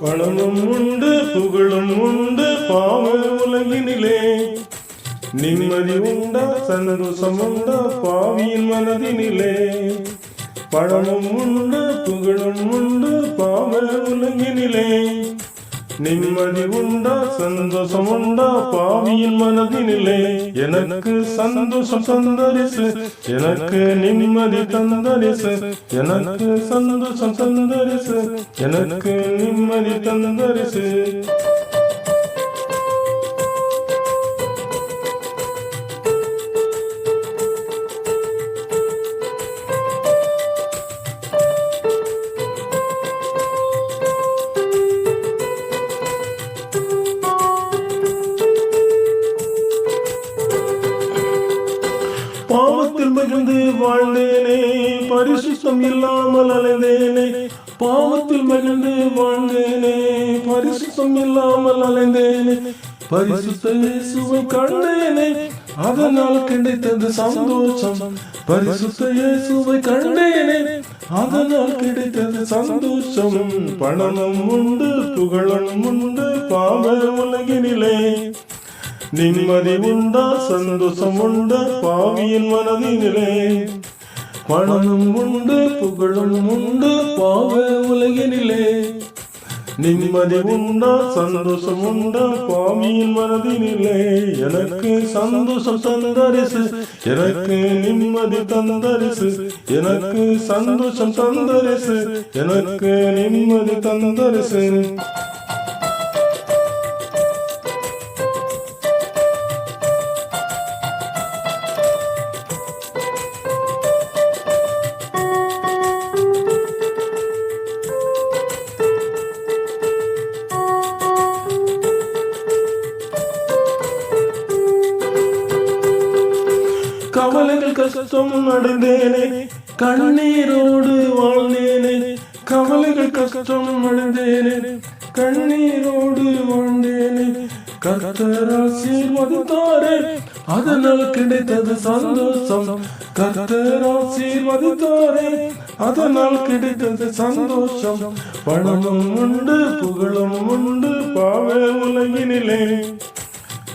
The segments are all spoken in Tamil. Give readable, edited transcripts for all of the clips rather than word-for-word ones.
பணமும் உண்டு புகழும் உண்டு பாவ உலகினிலே. நிம்மதி உண்டா சந்தோஷம் உண்டா பாவியின் மனதினிலே. பணமும் உண்டு புகழும் உண்டு பாவ உலகினிலே. நிம்மதி உண்டா சந்தோஷம் உண்டா பாவியின் மனதினிலே. எனக்கு சந்தோஷம் தந்தரிசு, எனக்கு நிம்மதி தந்தரிசு, எனக்கு சந்தோஷம் தந்தரிசு, எனக்கு நிம்மதி தந்தரிசு. பாவத்தில் மகிழ்ந்து வாழ்ந்தேனே, பரிசுத்தம் இல்லாமல் அலைந்தேனே. பாவத்தில் மகிழ்ந்து வாழ்ந்தேனே, பரிசுத்தம் இல்லாமல் அலைந்தேனே. பரிசுத்த இயேசுவை கண்டேனே, அதனால் கிடைத்தது சந்தோஷம். பரிசுத்த இயேசுவை கண்டேனே, அதனால் கிடைத்தது சந்தோஷம். பணமும் உண்டு புகழும் உண்டு பாவ உலகினிலே. நிம்மதி உண்டா சந்தோஷம் உண்டா பாவியின் மனதினிலே. பணமும் உண்டு புகழும் உண்டு பாவ உலகினிலே. நிம்மதி உண்டா சந்தோஷம் உண்டா பாவியின் மனதினிலே. எனக்கு சந்தோஷம் தந்தரிசு, எனக்கு நிம்மதி தந்தரிசு, எனக்கு சந்தோஷம் தந்தரிசு, எனக்கு நிம்மதி தந்தரிசு. கவலைகள் கஷ்டம் அடைந்தேனே, கண்ணீரோடு வாழ்ந்தேனே. கவலைகள் கஷ்டம் அடைந்தேனே, கண்ணீரோடு வாழ்ந்தேனே. கர்த்தர் ஆசீர்வதித்தாரே, அதனால் கிடைத்தது சந்தோஷம். கர்த்தர் ஆசீர்வதித்தாரே, அதனால் கிடைத்தது சந்தோஷம். பணமும் உண்டு புகழும் உண்டு பாவ உலகினிலே.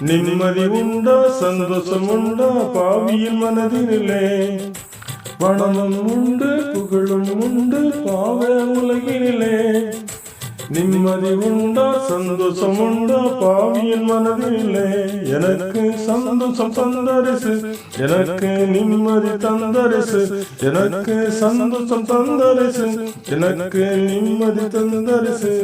நிம்மதி உண்டா சந்தோஷம் உண்டா பாவியின் மனதினிலே. பணமும் உண்டு புகழும் உண்டு பாவ உலகினிலே. நிம்மதி உண்டா சந்தோஷம் உண்டா பாவியின் மனதினிலே. எனக்கு சந்தோஷம் தந்தரிசு, எனக்கு நிம்மதி தந்தரிசு, எனக்கு சந்தோஷம் தந்தரிசு, எனக்கு நிம்மதி தந்தரிசு.